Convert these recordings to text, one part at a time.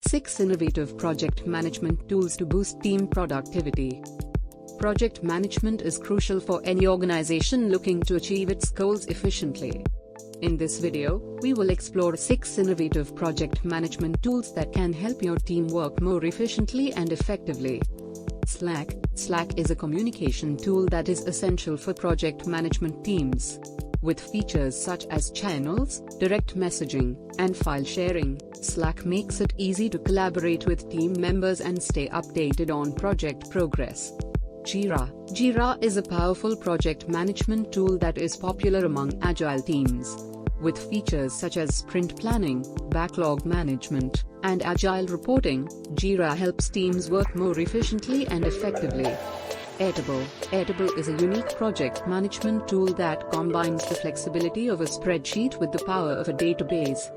6 Innovative Project Management Tools to Boost Team Productivity. Project management is crucial for any organization looking to achieve its goals efficiently. In this video, we will explore 6 innovative project management tools that can help your team work more efficiently and effectively. Slack. Slack is a communication tool that is essential for project management teams. With features such as channels, direct messaging, and file sharing, Slack makes it easy to collaborate with team members and stay updated on project progress. Jira. Jira is a powerful project management tool that is popular among agile teams. With features such as sprint planning, backlog management, and agile reporting, Jira helps teams work more efficiently and effectively. Airtable is a unique project management tool that combines the flexibility of a spreadsheet with the power of a database.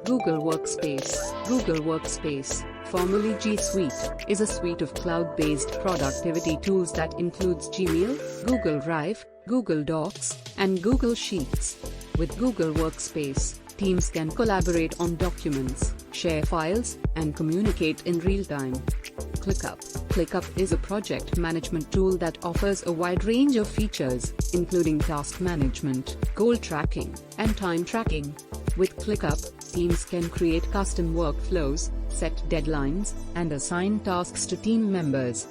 Google Workspace, formerly G Suite, is a suite of cloud-based productivity tools that includes Gmail, Google Drive, Google Docs, and Google Sheets. With Google Workspace, teams can collaborate on documents, share files, and communicate in real time. ClickUp is a project management tool that offers a wide range of features, including task management, goal tracking, and time tracking. With ClickUp, teams can create custom workflows, set deadlines, and assign tasks to team members.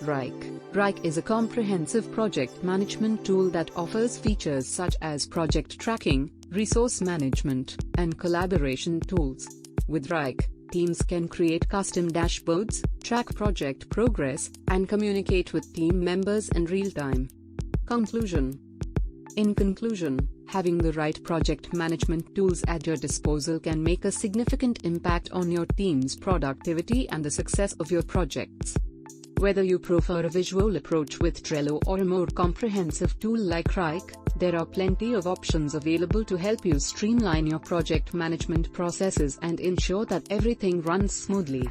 Rike is a comprehensive project management tool that offers features such as project tracking, resource management, and collaboration tools. With Rike, teams can create custom dashboards, track project progress, and communicate with team members in real time. In conclusion, having the right project management tools at your disposal can make a significant impact on your team's productivity and the success of your projects. Whether you prefer a visual approach with Trello or a more comprehensive tool like Rike, there are plenty of options available to help you streamline your project management processes and ensure that everything runs smoothly.